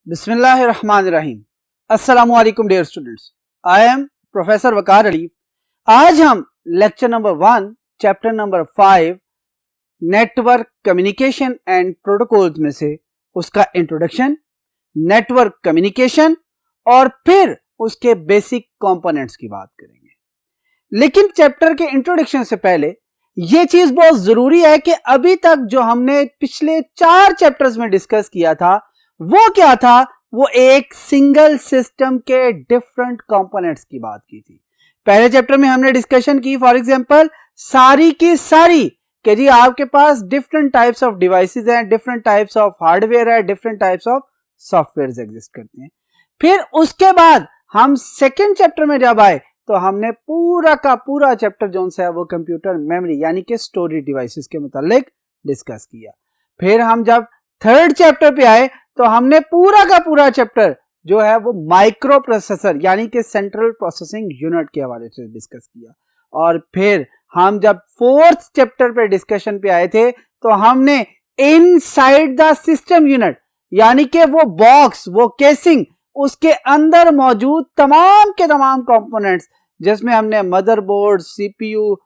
बिस्मिल्लाहिर्रहमानिर्रहीम। अस्सलामु अलैकुम dear students, I am professor Waqar Ali. आज हम lecture number 1 chapter number 5 network communication and protocols में से उसका इंट्रोडक्शन, नेटवर्क कम्युनिकेशन और फिर उसके बेसिक कंपोनेंट्स की बात करेंगे। लेकिन चैप्टर के इंट्रोडक्शन से पहले यह चीज बहुत जरूरी है कि अभी तक जो हमने पिछले 4 चैप्टर्स में डिस्कस किया था वो क्या था? वो एक सिंगल सिस्टम के डिफरेंट कंपोनेंट्स की बात की थी। पहले चैप्टर में हमने डिस्कशन की फॉर एग्जांपल सारी की सारी कि जी आपके पास डिफरेंट टाइप्स ऑफ डिवाइसेस हैं, डिफरेंट टाइप्स ऑफ हार्डवेयर है, different types of software exist करते हैं। फिर उसके बाद हम सेकेंड चैप्टर में जब आए तो हमने पूरा का पूरा चैप्टर जो है वो कंप्यूटर मेमोरी यानी कि स्टोरेज डिवाइसेस के मुतालिक डिस्कस किया। फिर हम जब थर्ड चैप्टर पे आए तो हमने पूरा का पूरा चैप्टर जो है वो माइक्रो प्रोसेसर यानी कि सेंट्रल प्रोसेसिंग यूनिट के हवाले से डिस्कस किया। और फिर हम जब फोर्थ चैप्टर पे डिस्कशन पे आए थे तो हमने इनसाइड द सिस्टम यूनिट यानी कि वो बॉक्स, वो केसिंग, उसके अंदर मौजूद तमाम के तमाम कंपोनेंट्स जिसमें हमने मदरबोर्ड, सीपीयू,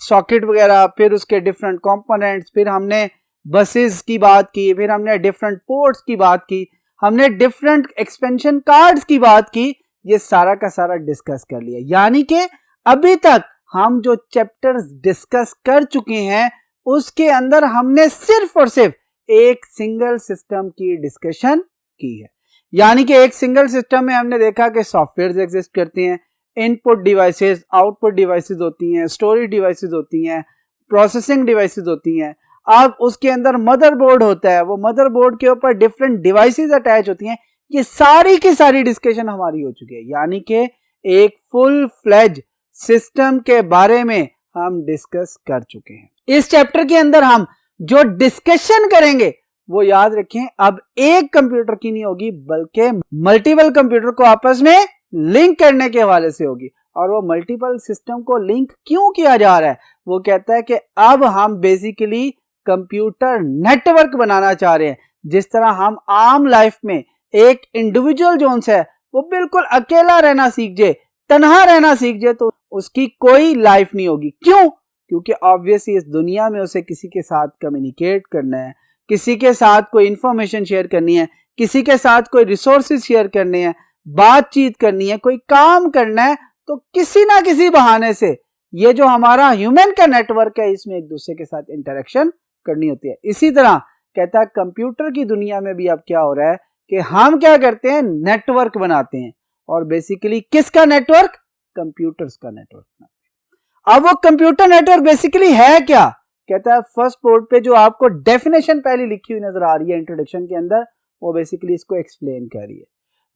सॉकेट वगैरह, फिर उसके डिफरेंट कंपोनेंट्स, फिर हमने बसेस की बात की, फिर हमने डिफरेंट पोर्ट्स की बात की, हमने डिफरेंट एक्सपेंशन कार्ड्स की बात की। ये सारा का सारा डिस्कस कर लिया। यानी कि अभी तक हम जो चैप्टर्स डिस्कस कर चुके हैं उसके अंदर हमने सिर्फ और सिर्फ एक सिंगल सिस्टम की डिस्कशन की है। यानी कि एक सिंगल सिस्टम में हमने देखा कि सॉफ्टवेयर एग्जिस्ट करते हैं, इनपुट डिवाइसेस, आउटपुट डिवाइसेस होती हैं, स्टोरेज डिवाइसेस होती हैं, प्रोसेसिंग डिवाइसेस होती हैं। अब उसके अंदर मदरबोर्ड होता है, वो मदरबोर्ड के ऊपर डिफरेंट डिवाइसेस अटैच होती हैं। ये सारी की सारी डिस्कशन हमारी हो चुकी है। यानी कि एक फुल फ्लेज सिस्टम के बारे में हम डिस्कस कर चुके हैं। इस चैप्टर के अंदर हम जो डिस्कशन करेंगे वो याद रखें अब एक कंप्यूटर की नहीं होगी बल्कि मल्टीपल कंप्यूटर को आपस में लिंक करने के हवाले से होगी। और वो मल्टीपल सिस्टम को लिंक क्यों किया जा रहा है? वो कहता है कि अब हम बेसिकली कंप्यूटर नेटवर्क बनाना चाह रहे हैं। जिस तरह हम आम लाइफ में एक इंडिविजुअल जोन्स है वो बिल्कुल अकेला रहना सीख जाए, तन्हा रहना सीख जाए तो उसकी कोई लाइफ नहीं होगी। क्यों? क्योंकि ऑब्वियसली इस दुनिया में उसे किसी के साथ कम्युनिकेट करना है, किसी के साथ कोई इंफॉर्मेशन शेयर करनी है, किसी के साथ कोई रिसोर्सेज शेयर करने हैं, बातचीत करनी है, कोई काम करना है, तो किसी ना किसी बहाने से ये जो हमारा ह्यूमन का नेटवर्क है इसमें एक दूसरे के साथ इंटरेक्शन करनी होती है। इसी तरह कहता है कंप्यूटर की दुनिया में भी अब क्या हो रहा है कि हम क्या करते हैं, नेटवर्क बनाते हैं। और बेसिकली किसका नेटवर्क? कंप्यूटर्स का नेटवर्क बनाते हैं। अब वो कंप्यूटर नेटवर्क बेसिकली है क्या? कहता है फर्स्ट बोर्ड पे जो आपको डेफिनेशन पहले लिखी हुई नजर आ रही है इंट्रोडक्शन के अंदर, वो बेसिकली इसको एक्सप्लेन कर रही है।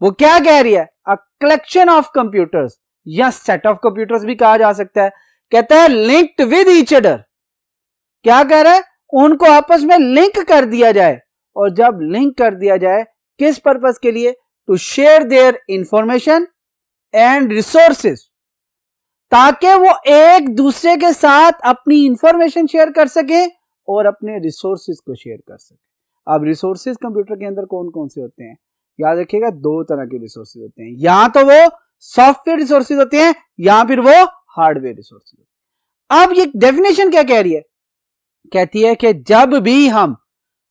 वो क्या कह रही है? अ कलेक्शन ऑफ कंप्यूटर्स या सेट ऑफ कंप्यूटर्स भी कहा जा सकता है। कहता है लिंक्ड विद ईच अदर। क्या कह रहा है? उनको आपस में लिंक कर दिया जाए। और जब लिंक कर दिया जाए किस पर्पस के लिए? To share their information and resources, ताकि वो एक दूसरे के साथ अपनी इंफॉर्मेशन शेयर कर सके और अपने रिसोर्सेज को शेयर कर सके। अब रिसोर्सेज कंप्यूटर के अंदर कौन कौन से होते हैं? याद रखिएगा 2 तरह के रिसोर्सेज होते हैं। या तो वो सॉफ्टवेयर रिसोर्सेज होते हैं या फिर वो हार्डवेयर रिसोर्सेज होते हैं। अब ये डेफिनेशन क्या कह रही है? कहती है कि जब भी हम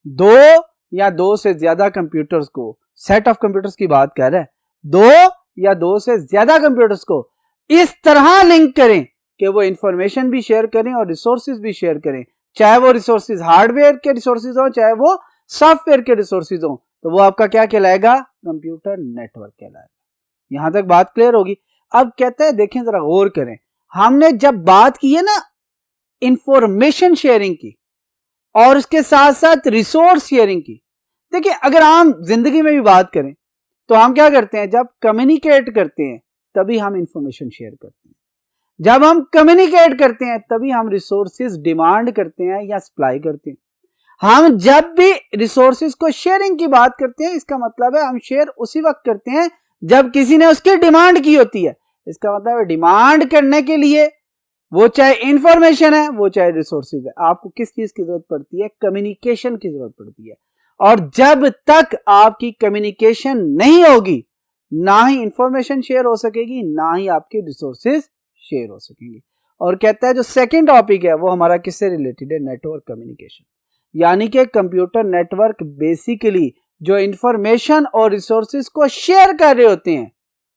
2 या 2 से ज्यादा कंप्यूटर्स को, सेट ऑफ कंप्यूटर्स की बात कर रहे हैं, 2 या 2 से ज्यादा कंप्यूटर्स को इस तरह लिंक करें कि वो इंफॉर्मेशन भी शेयर करें और रिसोर्सेज भी शेयर करें, चाहे वो रिसोर्सेज हार्डवेयर के रिसोर्सेज हो चाहे वो सॉफ्टवेयर के रिसोर्सेज हो, तो वो आपका क्या कहलाएगा? कंप्यूटर नेटवर्क कहलाएगा। यहां तक बात क्लियर होगी। अब कहते हैं देखें जरा गौर करें, हमने जब बात की है ना इंफॉर्मेशन शेयरिंग की और उसके साथ साथ रिसोर्स शेयरिंग की, देखिए अगर आम जिंदगी में भी बात करें तो हम क्या करते हैं? जब कम्युनिकेट करते हैं तभी हम इंफॉर्मेशन शेयर करते हैं। जब हम कम्युनिकेट करते हैं तभी हम रिसोर्सेज डिमांड करते हैं या सप्लाई करते हैं। हम जब भी रिसोर्सेज को शेयरिंग की बात करते हैं इसका मतलब है हम शेयर उसी वक्त करते हैं जब किसी ने उसकी डिमांड की होती है। इसका मतलब है डिमांड करने के लिए वो चाहे इंफॉर्मेशन है वो चाहे रिसोर्सेज है, आपको किस चीज की जरूरत पड़ती है? कम्युनिकेशन की जरूरत पड़ती है। और जब तक आपकी कम्युनिकेशन नहीं होगी ना ही इंफॉर्मेशन शेयर हो सकेगी, ना ही आपके रिसोर्सेज शेयर हो सकेंगे। और कहता है जो सेकंड टॉपिक है वो हमारा किससे रिलेटेड है, नेटवर्क कम्युनिकेशन। यानी कि कंप्यूटर नेटवर्क बेसिकली जो इंफॉर्मेशन और रिसोर्सेज को शेयर कर रहे होते हैं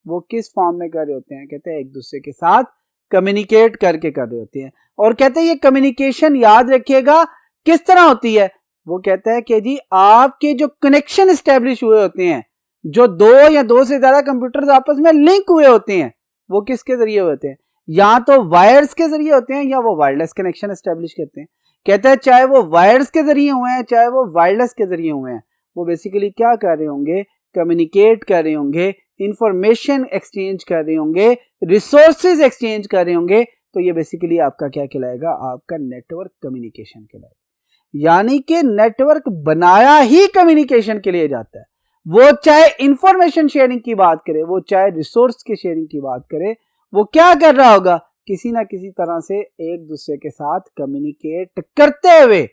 वो किस फॉर्म में कर रहे होते हैं, कहते हैं एक दूसरे के साथ कम्युनिकेट करके कर रहे होते हैं। और कहते हैं ये कम्युनिकेशन याद रखिएगा किस तरह होती है, वो कहता है कि जी आपके जो कनेक्शन एस्टेब्लिश हुए होते हैं, जो दो या दो से ज्यादा कंप्यूटर्स आपस में लिंक हुए होते हैं, वो किसके जरिए होते हैं, या तो वायर्स के जरिए होते हैं या वो वायरलेस कनेक्शन एस्टेब्लिश करते हैं। कहता है चाहे वो वायर्स के जरिए हुए हैं चाहे वो वायरलेस के जरिए हुए हैं, वो बेसिकली क्या कर रहे होंगे, कम्युनिकेट कर रहे होंगे, इंफॉर्मेशन एक्सचेंज कर रहे होंगे, रिसोर्सेज एक्सचेंज कर रहे होंगे। तो ये बेसिकली आपका क्या कहलाएगा, आपका नेटवर्क कम्युनिकेशन कहलाएगा। यानी कि नेटवर्क बनाया ही कम्युनिकेशन के लिए जाता है, वो चाहे इंफॉर्मेशन शेयरिंग की बात करे, वो चाहे रिसोर्स की शेयरिंग की बात करे, वो क्या कर रहा होगा, किसी ना किसी तरह से एक दूसरे के साथ कम्युनिकेट करते हुए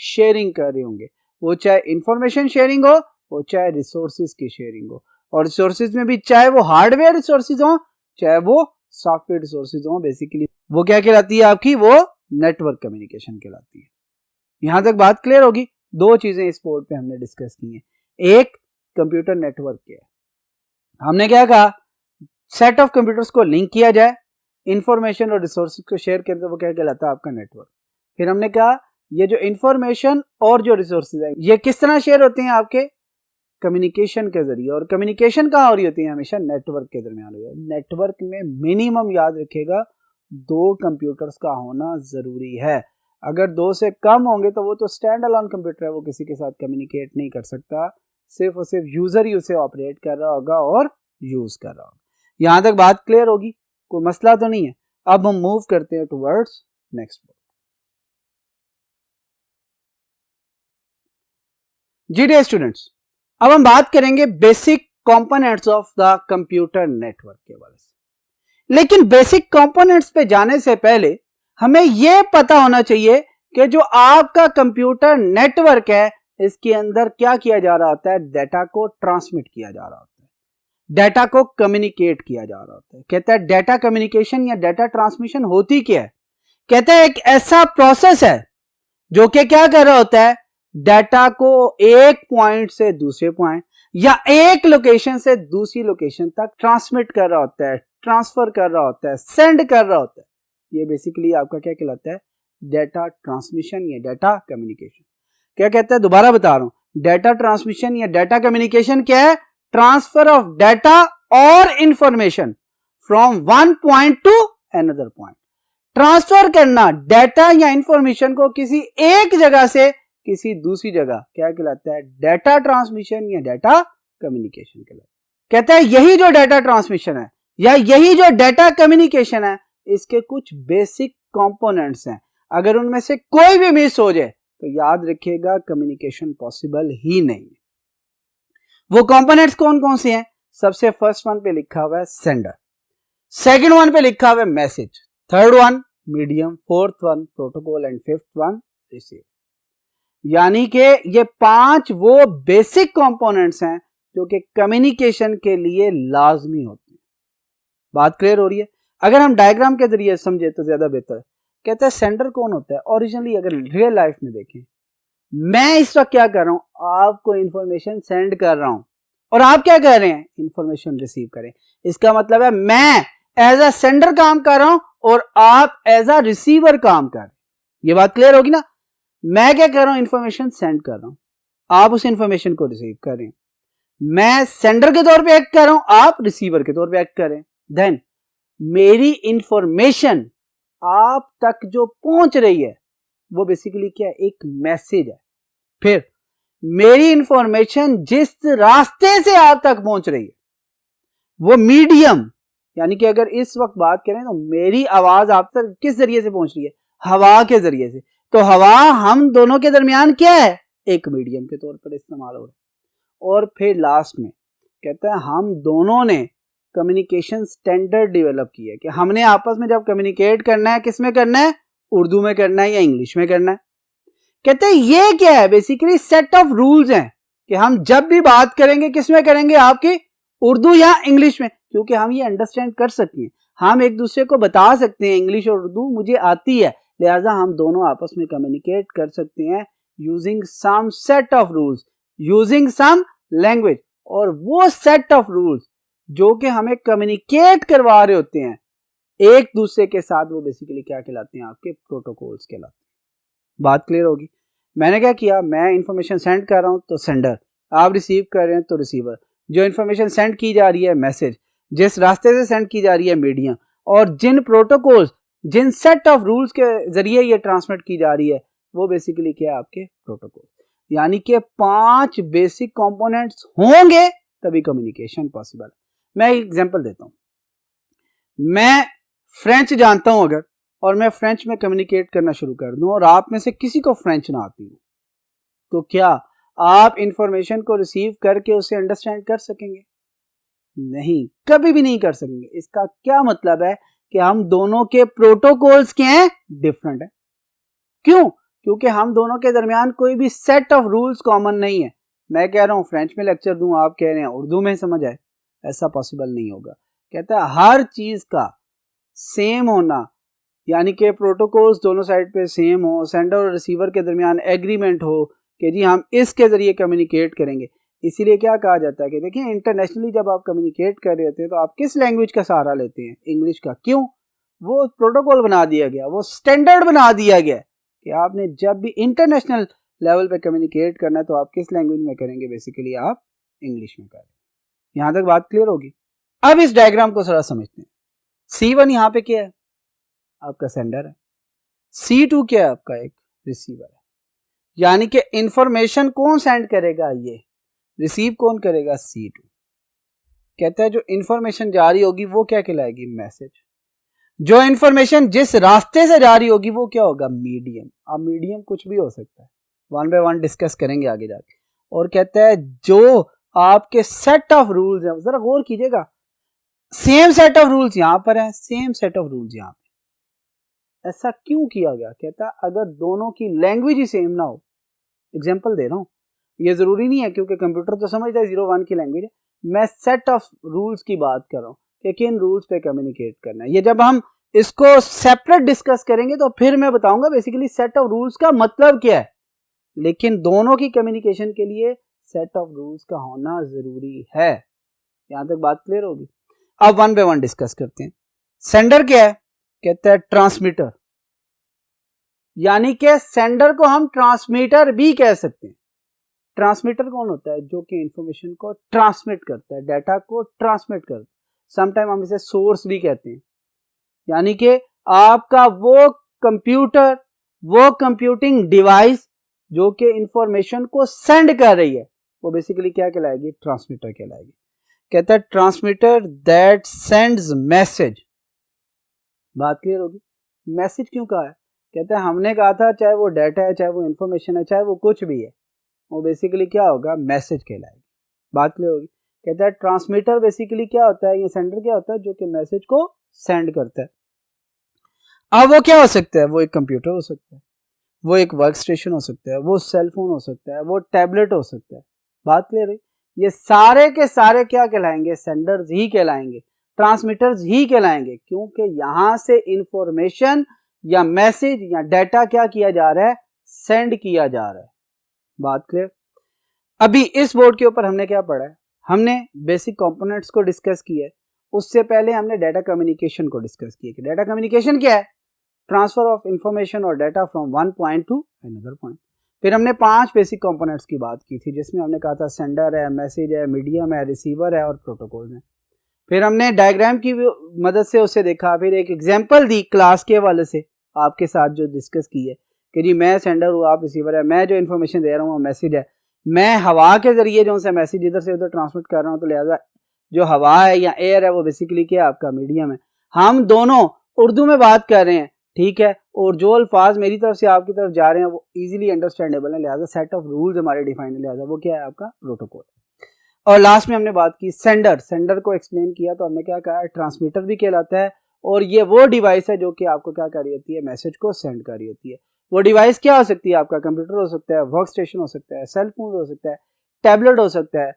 शेयरिंग कर रहे होंगे। वो चाहे इंफॉर्मेशन शेयरिंग हो, वो चाहे रिसोर्सेज की शेयरिंग हो, और रिसोर्सेज में भी चाहे वो हार्डवेयर रिसोर्सेज हो चाहे वो सॉफ्टवेयर रिसोर्सेज हो, बेसिकली वो क्या कहलाती है आपकी, वो नेटवर्क कम्युनिकेशन कहलाती है। यहां तक बात क्लियर होगी। दो चीजें इस बोर्ड पे हमने डिस्कस की हैं, एक कंप्यूटर नेटवर्क क्या है, हमने क्या कहा, सेट ऑफ कंप्यूटर्स को लिंक किया जाए, इंफॉर्मेशन और रिसोर्सेज को शेयर करते, वो क्या कहलाता है आपका नेटवर्क। फिर हमने कहा ये जो इंफॉर्मेशन और जो रिसोर्सेज है ये किस तरह शेयर होते हैं, आपके कम्युनिकेशन के जरिए। और कम्युनिकेशन कहाँ हो रही होती है, हमेशा नेटवर्क के दरमियान हो रही है। नेटवर्क में मिनिमम याद रखिएगा 2 कंप्यूटर्स का होना जरूरी है। अगर 2 से कम होंगे तो वो तो स्टैंड अलोन कंप्यूटर है, वो किसी के साथ कम्युनिकेट नहीं कर सकता, सिर्फ और सिर्फ यूजर ही उसे ऑपरेट कर रहा होगा और यूज कर रहा होगा। यहां तक बात क्लियर होगी, कोई मसला तो नहीं है। अब हम मूव करते हैं टुवर्ड्स नेक्स्ट बोर्ड। जी डियर स्टूडेंट्स, अब हम बात करेंगे basic components of the computer network के बारे में। लेकिन बेसिक कंपोनेंट्स पे जाने से पहले हमें यह पता होना चाहिए कि जो आपका कंप्यूटर नेटवर्क है इसके अंदर क्या किया जा रहा होता है, डाटा को ट्रांसमिट किया जा रहा होता है, डाटा को कम्युनिकेट किया जा रहा होता है। कहता है डाटा कम्युनिकेशन या डाटा ट्रांसमिशन होती क्या है, कहता है एक ऐसा प्रोसेस है जो कि क्या कर रहा होता है, डाटा को एक पॉइंट से दूसरे पॉइंट या एक लोकेशन से दूसरी लोकेशन तक ट्रांसमिट कर रहा होता है, ट्रांसफर कर रहा होता है, सेंड कर रहा होता है। ये बेसिकली आपका क्या कहलाता है, डाटा ट्रांसमिशन या डाटा कम्युनिकेशन। क्या कहता है, दोबारा बता रहा हूं, डाटा ट्रांसमिशन या डाटा कम्युनिकेशन क्या है, ट्रांसफर ऑफ डाटा और information from one point two another point. Transfer करना डाटा या इंफॉर्मेशन को किसी एक जगह से किसी दूसरी जगह क्या कहलाता है, डाटा ट्रांसमिशन या डाटा कम्युनिकेशन कहलाता है। कहता है यही जो डाटा ट्रांसमिशन है या यही जो डाटा कम्युनिकेशन है इसके कुछ बेसिक कंपोनेंट्स हैं, अगर उनमें से कोई भी मिस हो जाए तो याद रखिएगा कम्युनिकेशन पॉसिबल ही नहीं है। वो कंपोनेंट्स कौन कौन से हैं, सबसे फर्स्ट वन पे लिखा हुआ है सेंडर, सेकंड वन पे लिखा हुआ है message, third one medium, fourth one protocol and fifth one receive. यानी कि ये 5 वो बेसिक कंपोनेंट्स हैं जो कि कम्युनिकेशन के लिए लाजमी होते हैं। बात क्लियर हो रही है। अगर हम डायग्राम के जरिए समझे तो ज्यादा बेहतर है। कहता है सेंडर कौन होता है, ओरिजिनली अगर रियल लाइफ में देखें, मैं इस वक्त क्या कर रहा हूं, आपको इंफॉर्मेशन सेंड कर रहा हूं और आप क्या कर रहे हैं, इंफॉर्मेशन रिसीव करें। इसका मतलब है मैं एज अ सेंडर काम कर रहा हूं और आप एज अ रिसीवर काम कर रहे हैं। ये बात क्लियर होगी ना। मैं क्या कर रहा हूं, इंफॉर्मेशन सेंड कर रहा हूं, आप उस इंफॉर्मेशन को रिसीव कर रहे हैं। मैं सेंडर के तौर पे एक्ट कर रहा हूं, आप रिसीवर के तौर पे एक्ट कर रहे हैं। देन मेरी इंफॉर्मेशन आप तक जो पहुंच रही है वो बेसिकली क्या है, एक मैसेज है। फिर मेरी इंफॉर्मेशन जिस रास्ते से आप तक पहुंच रही है वो मीडियम, यानी कि अगर इस वक्त बात करें तो मेरी आवाज आप तक किस जरिए से पहुंच रही है, हवा के जरिए से। तो हवा हम दोनों के दरमियान क्या है, एक मीडियम के तौर पर इस्तेमाल हो रहा है। और फिर लास्ट में कहता है हम दोनों ने कम्युनिकेशन स्टैंडर्ड डेवलप किया है कि हमने आपस में जब कम्युनिकेट करना है किस में करना है, उर्दू में करना है या इंग्लिश में करना है। कहते हैं ये क्या है, बेसिकली सेट ऑफ रूल्स हैं कि हम जब भी बात करेंगे किस में करेंगे, आपकी उर्दू या इंग्लिश में, क्योंकि हम ये अंडरस्टैंड कर सकते हैं, हम एक दूसरे को बता सकते हैं इंग्लिश और उर्दू मुझे आती है, लिहाजा हम दोनों आपस में कम्युनिकेट कर सकते हैं using some set of rules, using some language. और वो सेट ऑफ रूल्स जो कि हमें कम्युनिकेट करवा रहे होते हैं एक दूसरे के साथ, वो बेसिकली क्या कहलाते हैं, आपके प्रोटोकॉल्स कहलाते हैं। बात क्लियर होगी। मैंने क्या किया, मैं इंफॉर्मेशन सेंड कर रहा हूं तो सेंडर, आप रिसीव कर रहे हैं तो रिसीवर, जो इंफॉर्मेशन सेंड की जा रही है मैसेज, जिस रास्ते से सेंड की जा रही है मीडियम, और जिन प्रोटोकॉल्स, जिन सेट ऑफ रूल्स के जरिए ये ट्रांसमिट की जा रही है वो बेसिकली क्या है, आपके प्रोटोकॉल। यानी कि 5 बेसिक कंपोनेंट्स होंगे तभी कम्युनिकेशन पॉसिबल। मैं एक एग्जांपल देता हूं, मैं फ्रेंच जानता हूं अगर, और मैं फ्रेंच में कम्युनिकेट करना शुरू कर दूं और आप में से किसी को फ्रेंच ना आती हो, तो क्या आप इंफॉर्मेशन को रिसीव करके उसे अंडरस्टैंड कर सकेंगे? नहीं, कभी भी नहीं कर सकेंगे। इसका क्या मतलब है कि हम दोनों के प्रोटोकॉल्स के हैं, डिफरेंट है। क्यों? क्योंकि हम दोनों के दरमियान कोई भी सेट ऑफ रूल्स कॉमन नहीं है। मैं कह रहा हूं फ्रेंच में लेक्चर दूं, आप कह रहे हैं उर्दू में समझ आए, ऐसा पॉसिबल नहीं होगा। कहता है हर चीज का सेम होना, यानी कि प्रोटोकॉल्स दोनों साइड पे सेम हो, सेंडर और रिसीवर के दरमियान एग्रीमेंट हो कि जी हम इसके जरिए कम्युनिकेट करेंगे। इसीलिए क्या कहा जाता है कि देखिए इंटरनेशनली जब आप कम्युनिकेट कर रहे होते हैं तो आप किस लैंग्वेज का सहारा लेते हैं, इंग्लिश का। क्यों? वो प्रोटोकॉल बना दिया गया, वो स्टैंडर्ड बना दिया गया कि आपने जब भी इंटरनेशनल लेवल पे कम्युनिकेट करना है तो आप किस लैंग्वेज में करेंगे, बेसिकली आप इंग्लिश में करेंगे। यहां तक बात क्लियर होगी। अब इस डायग्राम को थोड़ा समझते हैं। C1 यहाँ पे क्या है, आपका सेंडर है। C2 क्या है, आपका एक रिसीवर है। यानी कि इंफॉर्मेशन कौन सेंड करेगा, ये रिसीव कौन करेगा, C2। कहता है जो इंफॉर्मेशन जारी होगी वो क्या कहलाएगी, मैसेज। जो इंफॉर्मेशन जिस रास्ते से जारी होगी वो क्या होगा, मीडियम। अब मीडियम कुछ भी हो सकता है, वन बाय वन डिस्कस करेंगे आगे जाके। और कहता है जो आपके सेट ऑफ रूल्स हैं, जरा गौर कीजिएगा, सेम सेट ऑफ रूल्स यहां पर है, सेम सेट ऑफ रूल्स यहां पे। ऐसा क्यों किया गया? कहता अगर दोनों की लैंग्वेज ही सेम ना हो, एग्जांपल दे रहा हूं, ये जरूरी नहीं है क्योंकि कंप्यूटर तो समझता है 0-1 की लैंग्वेज है। मैं सेट ऑफ रूल्स की बात कर रहा हूं कि किन रूल्स पे कम्युनिकेट करना है। ये जब हम इसको सेपरेट डिस्कस करेंगे तो फिर मैं बताऊंगा बेसिकली सेट ऑफ रूल्स का मतलब क्या है, लेकिन दोनों की कम्युनिकेशन के लिए सेट ऑफ रूल्स का होना जरूरी है। यहां तक बात क्लियर होगी। अब वन बाय वन डिस्कस करते हैं। सेंडर क्या है? कहता है ट्रांसमीटर, यानी कि सेंडर को हम ट्रांसमीटर भी कह सकते हैं। ट्रांसमीटर कौन होता है? जो कि इंफॉर्मेशन को ट्रांसमिट करता है, डाटा को ट्रांसमिट करता है। समटाइम हम इसे सोर्स भी कहते हैं। यानी कि आपका वो कंप्यूटर, वो कंप्यूटिंग डिवाइस जो कि इंफॉर्मेशन को सेंड कर रही है, वो बेसिकली क्या कहलाएगी, ट्रांसमीटर कहलाएगी। कहता है ट्रांसमीटर दैट सेंड्स मैसेज। बात क्लियर होगी। मैसेज क्यों कहा है? कहता है हमने कहा था चाहे वो डाटा है, चाहे वो इंफॉर्मेशन है, चाहे वो कुछ भी है, वो बेसिकली क्या होगा, मैसेज कहलाएगी। बात क्लियर होगी। कहता है ट्रांसमीटर बेसिकली क्या होता है, ये सेंडर क्या होता है, जो कि मैसेज को सेंड करता है। अब वो क्या हो सकता है? वो एक कंप्यूटर हो सकता है, वो एक वर्क स्टेशन हो सकता है, वो सेल फोन हो सकता है, वो टैबलेट हो सकता है। बात क्लियर है। ये सारे के सारे क्या कहलाएंगे, सेंडर्स ही कहलाएंगे, ट्रांसमीटर्स ही कहलाएंगे, क्योंकि यहां से इंफॉर्मेशन या मैसेज या डाटा क्या किया जा रहा है, सेंड किया जा रहा है। बात क्लियर। अभी इस बोर्ड के ऊपर हमने क्या पढ़ा है, हमने बेसिक कंपोनेंट्स को डिस्कस किया है। उससे पहले हमने डाटा कम्युनिकेशन को डिस्कस किया कि डाटा कम्युनिकेशन क्या है, ट्रांसफर ऑफ इंफॉर्मेशन और data from one point two another point. फिर हमने 5 बेसिक कंपोनेंट्स की बात की थी, जिसमें हमने कहा था सेंडर है, मैसेज है, मीडियम है, रिसीवर है और प्रोटोकॉल है। फिर हमने डायग्राम की मदद से उसे देखा, फिर एक एग्जांपल दी क्लास के हवाले से आपके साथ जो डिस्कस की है कि जी मैं सेंडर हूँ, आप रिसीवर है, मैं जो इन्फॉर्मेशन दे रहा हूँ वो मैसेज है, मैं हवा के जरिए जो सा मैसेज इधर से उधर ट्रांसमिट कर रहा हूँ, तो लिहाजा जो हवा है या एयर है वो बेसिकली क्या आपका मीडियम है। हम दोनों उर्दू में बात कर रहे हैं, ठीक है, और जो अल्फाज मेरी तरफ से आपकी तरफ जा रहे हैं वो इजीली अंडरस्टैंडेबल है, लिहाजा सेट ऑफ रूल्स हमारे डिफाइन है, लिहाजा वो क्या है आपका प्रोटोकॉल। और लास्ट में हमने बात की सेंडर, सेंडर को एक्सप्लेन किया तो हमने क्या कहा, ट्रांसमीटर भी कहलाता है, और ये वो डिवाइस है जो कि आपको क्या कर रही होती है, मैसेज को सेंड कर रही होती है। वो डिवाइस क्या हो सकती है, आपका कंप्यूटर हो सकता है, वर्क स्टेशन हो सकता है, सेल फोन हो सकता है, टैबलेट हो सकता है,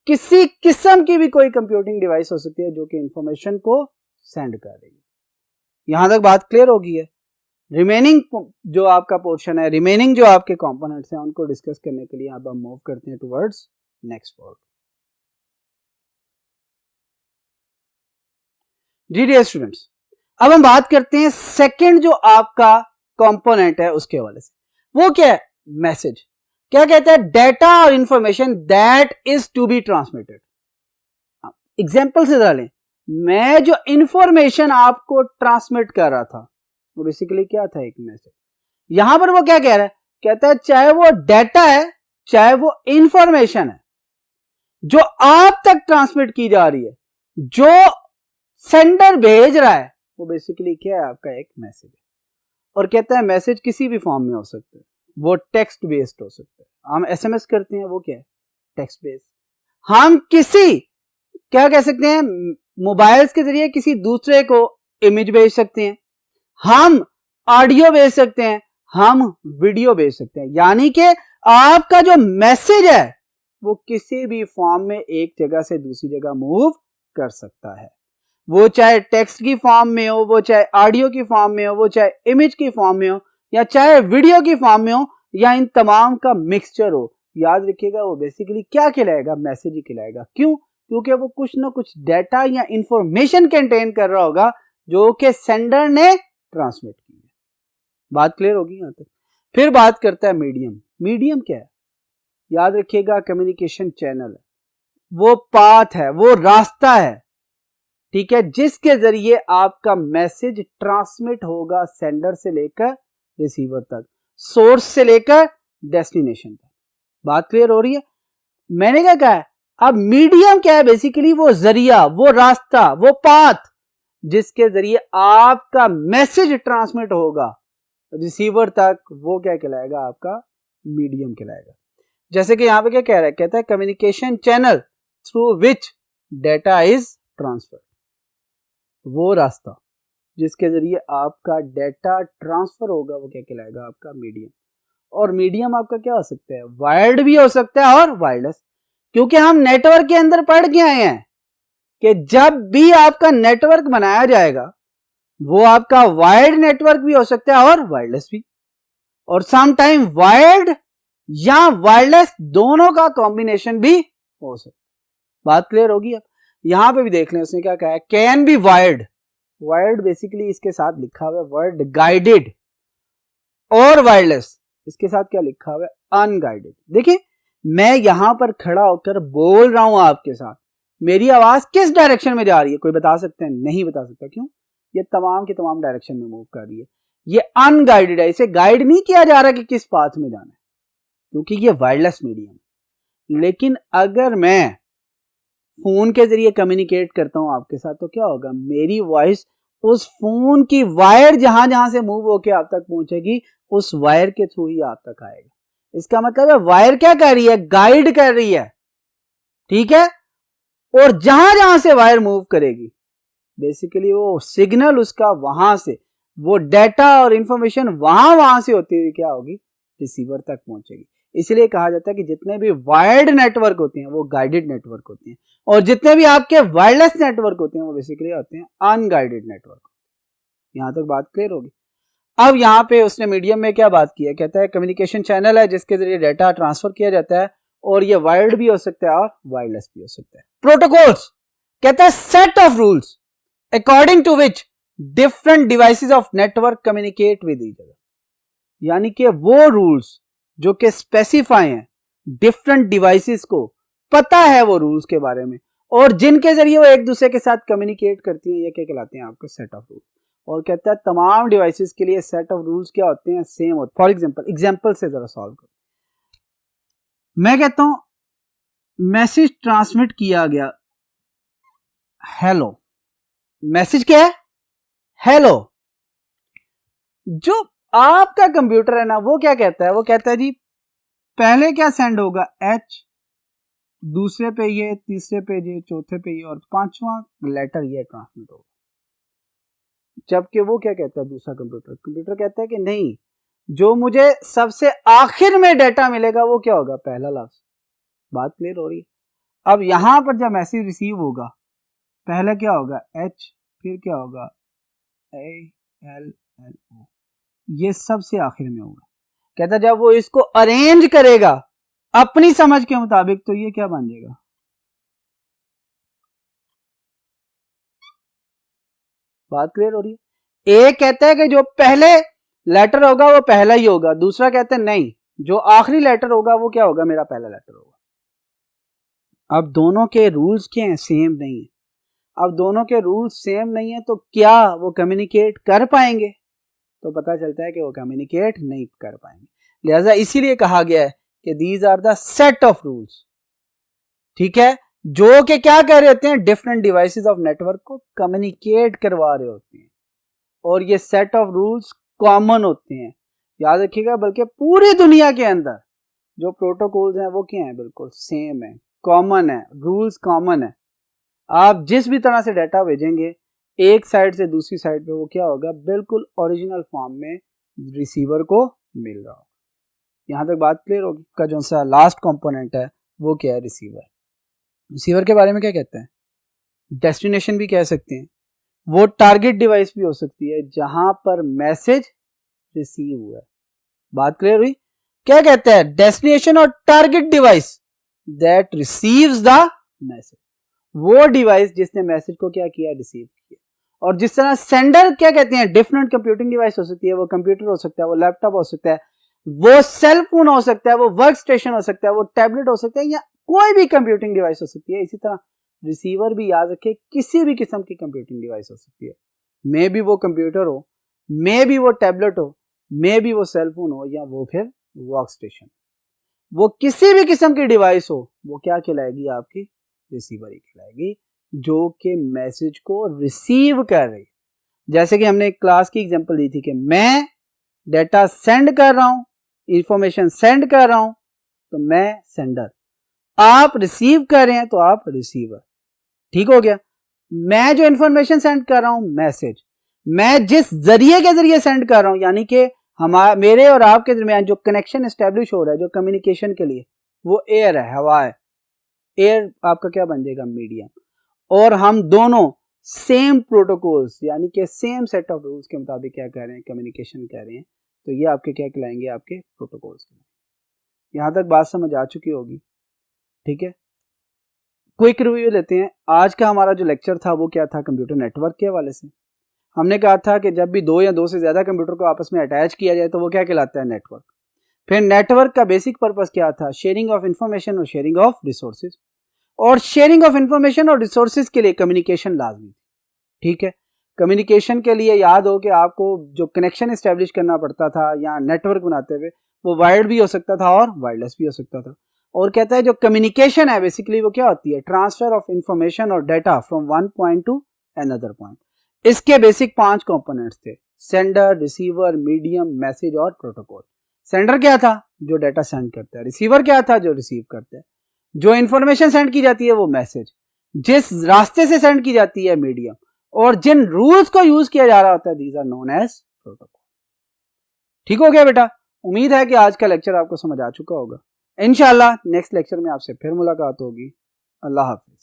किसी किस्म की भी कोई कंप्यूटिंग डिवाइस हो सकती है जो कि इंफॉर्मेशन को सेंड कर रही है। यहां तक बात क्लियर होगी है। रिमेनिंग जो आपका पोर्शन है, रिमेनिंग जो आपके कंपोनेंट्स हैं, उनको डिस्कस करने के लिए अब हम मूव करते हैं टुवर्ड्स नेक्स्ट बोर्ड। जी डियर स्टूडेंट्स, अब हम बात करते हैं सेकंड जो आपका कंपोनेंट है उसके हवाले से। वो क्या है? मैसेज। क्या कहता है? डेटा और information that is to be transmitted. Example से जरा लें, मैं जो इंफॉर्मेशन आपको ट्रांसमिट कर रहा था वो बेसिकली क्या था? एक मैसेज। यहां पर वो क्या कह रहा है? कहता है चाहे वो डेटा है चाहे वो इंफॉर्मेशन है जो आप तक ट्रांसमिट की जा रही है, जो सेंडर भेज रहा है, वो बेसिकली क्या है? आपका एक मैसेज है। और कहता है मैसेज किसी भी फॉर्म में हो सकता है, वो टेक्स्ट बेस्ड हो सकता है। हम एसएमएस करते हैं, वो क्या है? Text based. हम किसी क्या कह सकते हैं? मोबाइल्स के जरिए किसी दूसरे को इमेज भेज सकते हैं, हम ऑडियो भेज सकते हैं, हम वीडियो भेज सकते हैं। यानी कि आपका जो मैसेज है वो किसी भी फॉर्म में एक जगह से दूसरी जगह मूव कर सकता है। वो चाहे टेक्स्ट की फॉर्म में हो, वो चाहे ऑडियो की फॉर्म में हो, वो चाहे इमेज की फॉर्म में हो, या चाहे वीडियो की फॉर्म में हो, या इन तमाम का मिक्सचर हो। याद रखिएगा वो बेसिकली क्या कहलाएगा? मैसेज ही कहलाएगा। क्यों? क्योंकि वो कुछ ना कुछ डेटा या इंफॉर्मेशन कंटेन कर रहा होगा जो कि सेंडर ने ट्रांसमिट की है। बात क्लियर होगी यहां तक? फिर बात करता है मीडियम। मीडियम क्या है? याद रखिएगा कम्युनिकेशन चैनल है, वो पाथ है, वो रास्ता है, ठीक है, जिसके जरिए आपका मैसेज ट्रांसमिट होगा सेंडर से लेकर रिसीवर तक, सोर्स से लेकर डेस्टिनेशन तक। बात क्लियर हो रही है? मैंने क्या कहा है? अब मीडियम क्या है? बेसिकली वो जरिया, वो रास्ता, वो पाथ जिसके जरिए आपका मैसेज ट्रांसमिट होगा रिसीवर तक, वो क्या कहलाएगा? आपका मीडियम कहलाएगा। जैसे कि यहां पे क्या कह रहा है? कहता है communication channel through which data is transfer. वो रास्ता जिसके जरिए आपका डेटा ट्रांसफर होगा वो क्या कहलाएगा? आपका मीडियम। और मीडियम आपका क्या हो सकता है? वायर्ड भी हो सकता है और वायरलेस, क्योंकि हम नेटवर्क के अंदर पढ़ के आए हैं कि जब भी आपका नेटवर्क बनाया जाएगा वो आपका वायर्ड नेटवर्क भी हो सकता है और वायरलेस भी, और सम टाइम वायर्ड या वायरलेस दोनों का कॉम्बिनेशन भी हो सकता है। बात क्लियर होगी? अब यहां पे भी देख लें उसने क्या कहा है? Can be wired. Wired basically इसके साथ लिखा हुआ है वर्ड गाइडेड, और वायरलेस इसके साथ क्या लिखा हुआ है? अनगाइडेड। देखिए मैं यहां पर खड़ा होकर बोल रहा हूं आपके साथ, मेरी आवाज किस डायरेक्शन में जा रही है? कोई बता सकते हैं? नहीं बता सकता। क्यों? ये तमाम की तमाम डायरेक्शन में मूव कर रही है। ये अनगाइडेड है, इसे गाइड नहीं किया जा रहा कि किस पाथ में जाना है, क्योंकि ये वायरलेस मीडियम है। लेकिन अगर मैं फोन के जरिए कम्युनिकेट करता हूं आपके साथ, तो क्या होगा? मेरी वॉइस उस फोन की वायर जहां जहां से मूव होकर आप तक पहुंचेगी, उस वायर के थ्रू ही आप तक आएगा। इसका मतलब है वायर क्या कर रही है? गाइड कर रही है, ठीक है। और जहां जहां से वायर मूव करेगी बेसिकली वो सिग्नल उसका वहां से, वो डेटा और इंफॉर्मेशन वहां से होती हुई क्या होगी? रिसीवर तक पहुंचेगी। इसलिए कहा जाता है कि जितने भी वायर्ड नेटवर्क होते हैं वो गाइडेड नेटवर्क होते हैं, और जितने भी आपके वायरलेस नेटवर्क होते हैं वो बेसिकली होते हैं अनगाइडेड नेटवर्क। यहां तक बात क्लियर होगी? अब यहां पे उसने मीडियम में क्या बात की है? कहता है कम्युनिकेशन चैनल है जिसके जरिए डेटा ट्रांसफर किया जाता है, और ये वायर्ड भी हो सकता है और वायरलेस भी हो सकता है। प्रोटोकॉल्स कहता है set of rules according to which different devices of network communicate with each other. यानी कि वो रूल्स जो कि स्पेसिफाई हैं डिफरेंट डिवाइसेस को, पता है वो रूल्स के बारे में, और जिनके जरिए वो एक दूसरे के साथ कम्युनिकेट करती हैं, ये क्या कहलाते हैं? आपके सेट ऑफ रूल्स। और कहता है तमाम डिवाइसेस के लिए सेट ऑफ रूल्स क्या होते हैं? सेम होते हैं। फॉर एग्जांपल से जरा सॉल्व करो। मैं कहता हूं मैसेज ट्रांसमिट किया गया, हेलो। मैसेज क्या है? हेलो। जो आपका कंप्यूटर है ना, वो क्या कहता है? वो कहता है जी पहले क्या सेंड होगा? एच, दूसरे पे ये, तीसरे पे ये, चौथे पे ये, और पांचवा लेटर ये ट्रांसमिट होगा। जबकि वो क्या कहता है? दूसरा कंप्यूटर कहता है कि नहीं, जो मुझे सबसे आखिर में डेटा मिलेगा वो क्या होगा? पहला लफ्ज। बात क्लियर हो रही है। अब यहां पर जब मैसेज रिसीव होगा, पहले क्या होगा H, फिर क्या होगा ALLO, ये सबसे आखिर में होगा। कहता जब वो इसको अरेंज करेगा अपनी समझ के मुताबिक तो ये क्या बन जाएगा, बात क्लियर हो रही है। एक कहता है कि जो पहले लेटर होगा वो पहला ही होगा, दूसरा कहता है नहीं जो आखिरी लेटर होगा वो क्या होगा, मेरा पहला लेटर होगा। अब दोनों के रूल्स क्या हैं, सेम नहीं है। अब दोनों के रूल्स सेम नहीं है तो क्या वो कम्युनिकेट कर पाएंगे, तो पता चलता है कि वो कम्युनिकेट नहीं कर पाएंगे। लिहाजा इसीलिए कहा गया है कि these are the set of rules, ठीक है, जो कि क्या कर रहे होते हैं, डिफरेंट डिवाइसेस ऑफ नेटवर्क को कम्युनिकेट करवा रहे होते हैं। और ये सेट ऑफ रूल्स कॉमन होते हैं, याद रखिएगा, बल्कि पूरी दुनिया के अंदर जो प्रोटोकॉल्स हैं वो क्या हैं, बिल्कुल सेम है, कॉमन है, रूल्स कॉमन है। आप जिस भी तरह से डाटा भेजेंगे एक साइड से दूसरी साइड पे वो क्या होगा, बिल्कुल ओरिजिनल फॉर्म में रिसीवर को मिल रहा होगा। यहां तक बात क्लियर होगी। का जो सा लास्ट कंपोनेंट है वो क्या है, रिसीवर। रिसीवर के बारे में क्या कहते हैं, डेस्टिनेशन भी कह सकते हैं, वो टारगेट डिवाइस भी हो सकती है जहां पर मैसेज रिसीव हुआ है। बात क्लियर हुई। क्या कहते हैं, डेस्टिनेशन और target device that receives the message, वो डिवाइस जिसने मैसेज को क्या किया, रिसीव किया। और जिस तरह सेंडर क्या कहते हैं, डिफरेंट कंप्यूटिंग डिवाइस हो सकती है, वो कंप्यूटर हो सकता है, वो लैपटॉप हो सकता है, वो सेल फोन हो सकता है, वो वर्क स्टेशन हो सकता है, वो टैबलेट हो सकता है, या कोई भी कंप्यूटिंग डिवाइस हो सकती है। इसी तरह रिसीवर भी याद रखे किसी भी किस्म की कंप्यूटिंग डिवाइस हो सकती है, मे बी वो कंप्यूटर हो, मे बी वो टैबलेट हो, मे बी वो सेल फोन हो, या वो फिर वर्क स्टेशन, वो किसी भी किस्म की डिवाइस हो, वो क्या कहलाएगी, आपकी रिसीवर ही कहलाएगी, जो कि मैसेज को रिसीव कर रही। जैसे कि हमने एक क्लास की एग्जांपल दी थी कि मैं डेटा सेंड कर रहा हूं, इंफॉर्मेशन सेंड कर रहा हूं, तो मैं सेंडर, आप रिसीव कर रहे हैं तो आप रिसीवर, ठीक हो गया। मैं जो इंफॉर्मेशन सेंड कर रहा हूं, मैसेज, मैं जिस जरिए के जरिए सेंड कर रहा हूं, यानी कि मेरे और आपके दरमियान जो कनेक्शन एस्टेब्लिश हो रहा है जो कम्युनिकेशन के लिए, वो एयर है, हवा है। एयर आपका क्या बन जाएगा, मीडियम। और हम दोनों सेम प्रोटोकॉल्स यानी कि सेम सेट ऑफ रूल्स के मुताबिक क्या कर रहे हैं, कम्युनिकेशन कर रहे हैं, तो ये आपके क्या कहलाएंगे, आपके प्रोटोकॉल्स कहलाएंगे। यहां तक बात समझ आ चुकी होगी, ठीक है। क्विक रिव्यू लेते हैं। आज का हमारा जो लेक्चर था वो क्या था, कंप्यूटर नेटवर्क के हवाले से। हमने कहा था कि जब भी दो या दो से ज्यादा कंप्यूटर को आपस में अटैच किया जाए तो वो क्या कहलाता है, नेटवर्क। फिर नेटवर्क का बेसिक पर्पस क्या था, शेयरिंग ऑफ इंफॉर्मेशन और शेयरिंग ऑफ रिसोर्सेज। और शेयरिंग ऑफ इंफॉर्मेशन और रिसोर्सेज के लिए कम्युनिकेशन लाजमी, ठीक है। कम्युनिकेशन के लिए याद हो कि आपको जो कनेक्शन एस्टेब्लिश करना पड़ता था या नेटवर्क बनाते हुए, वो वायर्ड भी हो सकता था और वायरलेस भी हो सकता था। और कहता है जो कम्युनिकेशन है बेसिकली वो क्या होती है, ट्रांसफर ऑफ इंफॉर्मेशन और data from one point two another point. इसके बेसिक 5 कंपोनेंट्स थे, सेंडर, रिसीवर, मीडियम, मैसेज और प्रोटोकॉल। सेंडर क्या था, जो डाटा सेंड करता है। रिसीवर क्या था, जो रिसीव करता है। जो इंफॉर्मेशन सेंड की जाती है वो मैसेज, जिस रास्ते से सेंड की जाती है मीडियम, और जिन रूल्स को यूज किया जा रहा होता है, these are known as protocol. ठीक हो गया बेटा। उम्मीद है कि आज का लेक्चर आपको समझ आ चुका होगा। इंशाल्लाह नेक्स्ट लेक्चर में आपसे फिर मुलाकात होगी। अल्लाह हाफिज।